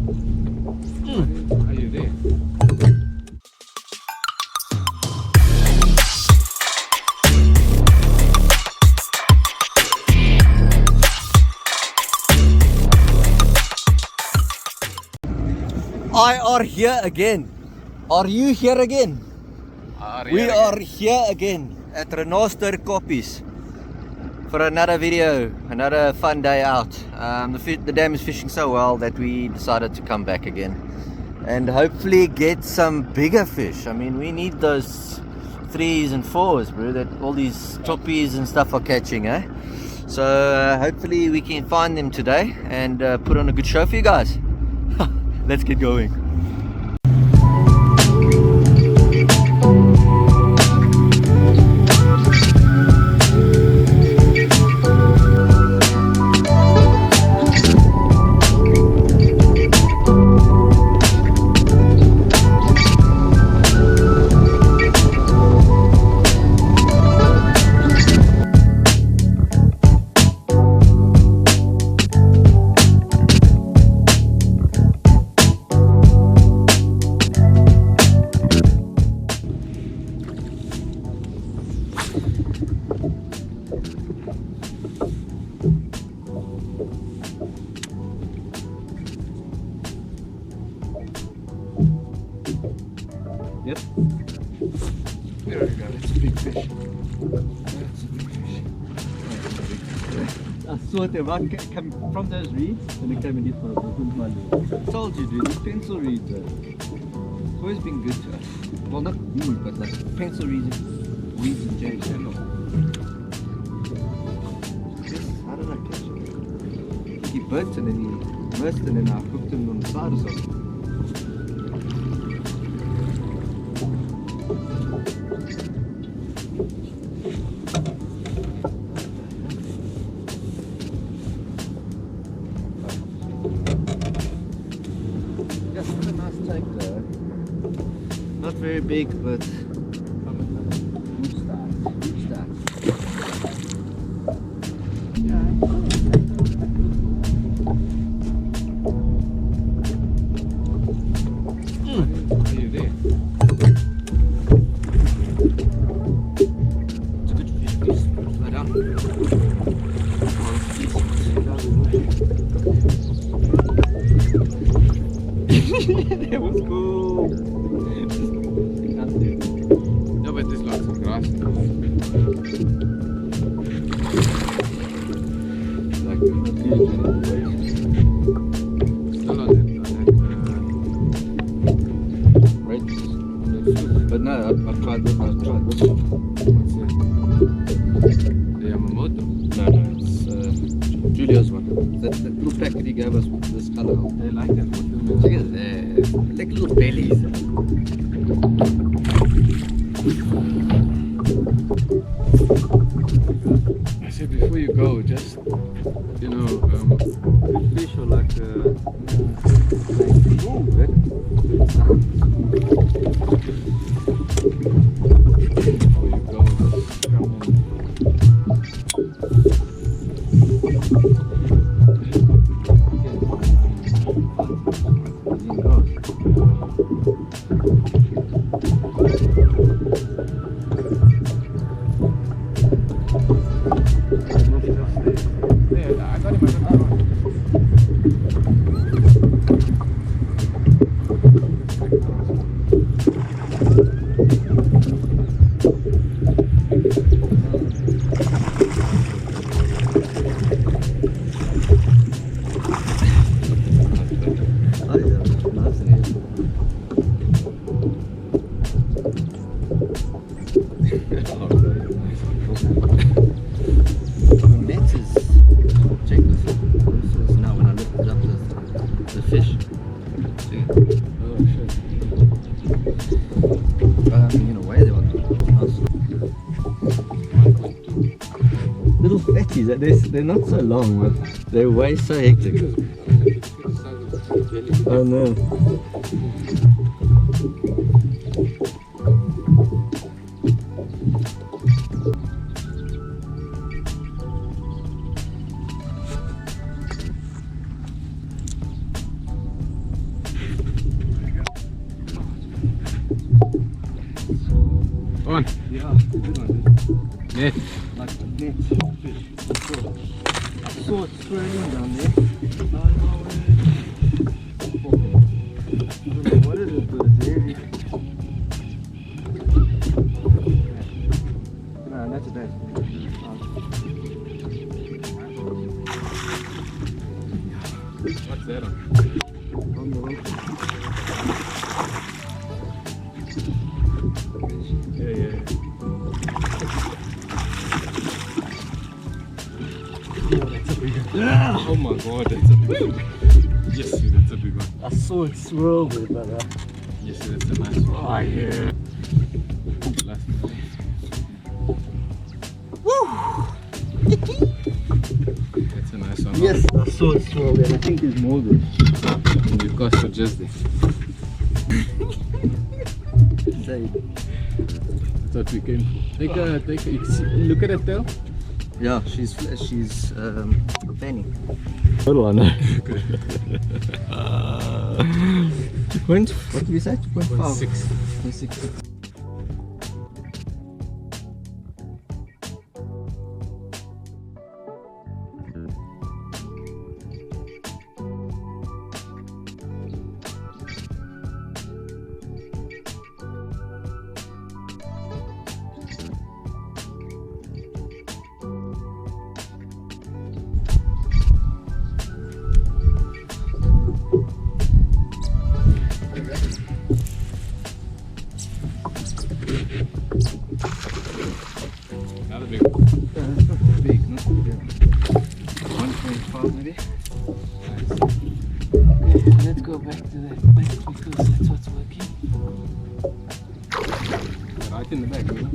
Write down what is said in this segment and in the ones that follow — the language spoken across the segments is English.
Are you there? I are here again. Are you here again? We are here again at Rhenosterkop for another video, another fun day out. The dam is fishing so well that we decided to come back again and hopefully get some bigger fish. I mean, we need those 3s and 4s, bro, that all these choppies and stuff are catching, eh? So hopefully we can find them today and put on a good show for you guys. Let's get going. Yep. There we go. It's a big fish. That's a big fish. I saw it about come from those reeds and it came in this one. I told you, dude, these pencil reeds it's always been good to us. Well, not me, but like pencil reeds and jelly. How did I catch it? He burnt and then he immersed and then I cooked him on the side or something. Not very big, but good start. Good start. Are you there? It's a good fish, please. Lie down. That was cool. No, but there's lots of grass. Like Still on that red. But no, I've tried this. I've tried this one. what's it? The Yamamoto. No, it's Julio's one. That little packet he gave us with this color. They like that. Look at that. Like little bellies. I said before you go, just Fish are like before you go, just come in. Yeah, I got him. Little fatties, they're not so long, but they're way so hectic. Oh no. good one. Net. Like a net fish. I saw it swirling down there. I don't know what it is, but it's heavy. No, that's a bad. What's that on? On the rope. Yeah. Oh, that's a big one. Oh my god, that's a big one. Yes, that's a big one. I saw it swirl with brother. Yes, that's a nice one. Oh yeah. Last one. That's a nice one. Yes, I saw it swirl and I think there's more there. And you cost for just there. Say, That's what we came for. Take a, you see, look at that tail. Yeah, she's fanning. Little one. What did you say? 2.5. 6. 6. Another big one. Not big, not big. 1.5 maybe. okay, let's go back to that bait because that's what's working. Right in the back, you know?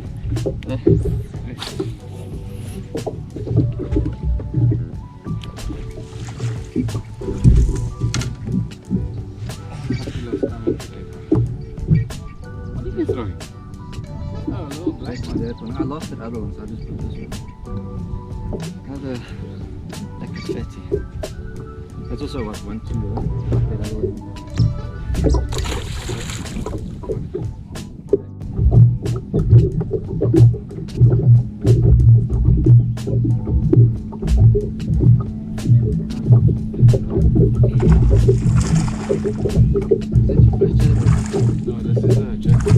What are you throwing? Oh, a little black one. That one. I lost that other one, so I just put this one. Another like a fatty. That's also what 1, 2, like that other one. Is that your first jabber? No, this is a jacket.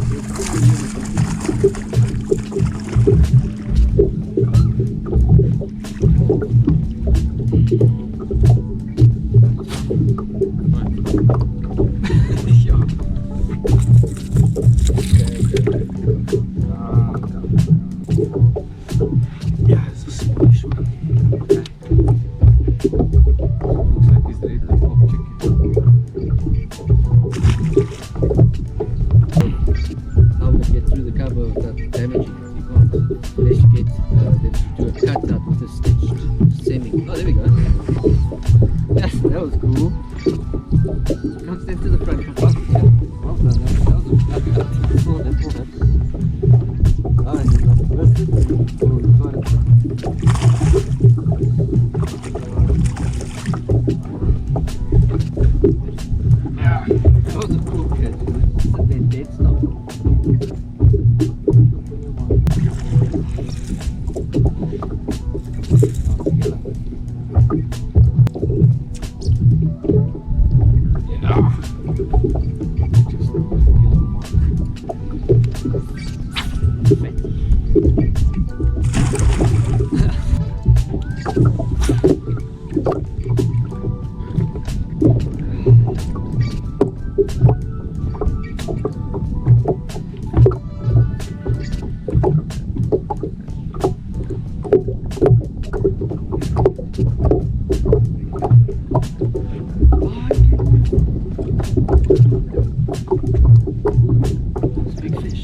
Yeah, it's a smallish one. Looks like he's ready to pop chicken. How would it get through the cover without damaging it? You can't. Unless you get them to do a cutout with a stitched sending. Oh, there we go. Yes, that was cool. Come step to the front. Well done. That was a pull that. Oh, and you got the biscuit. Oh, you got it. That was a cool catch. It's a dead stop. Big fish.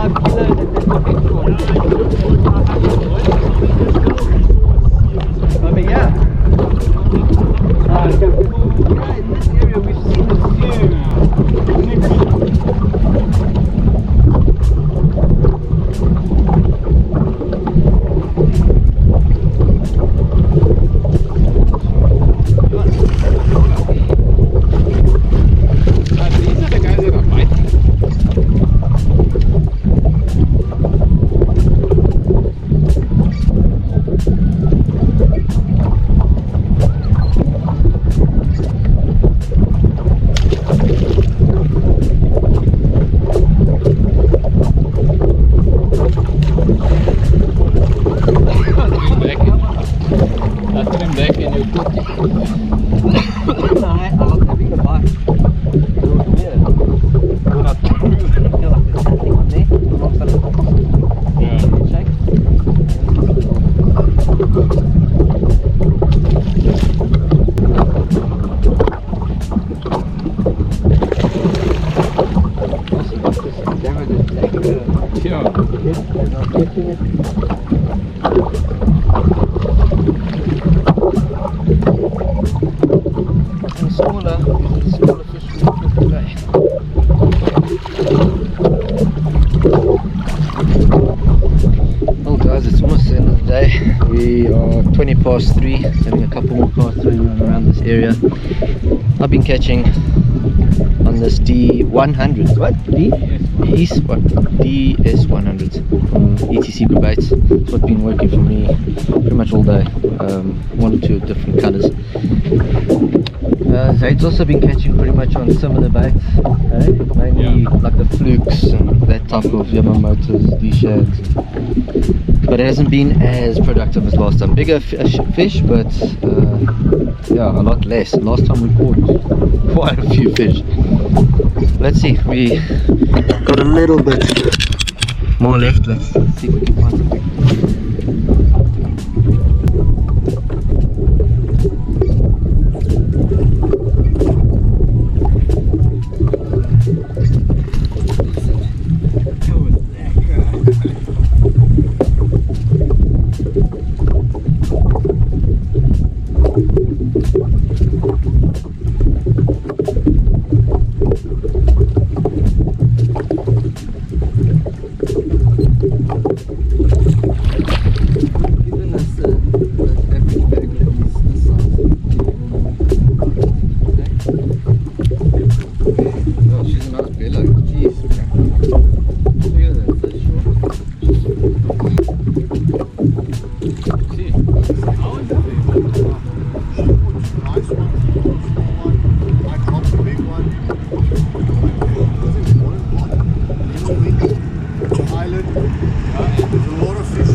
5 kilo that they're looking for. Over here. Yeah, in this area we've seen a few. These are the guys that are biting. Smaller fish today. Well guys, it's almost the end of the day. We are 20 past 3, having a couple more casts around this area. I've been catching on this D100s. What? DS100s. ETC baits. It's what's been working for me pretty much all day. One or two different colours. Zaid's also been catching pretty much on similar baits, mainly like the flukes and that type of Yamamoto's, D-shads. But it hasn't been as productive as last time. Bigger fish, but yeah, a lot less. Last time we caught quite a few fish. Let's see, we got a little bit more left. Let's see if we can find something. There's a lot of fish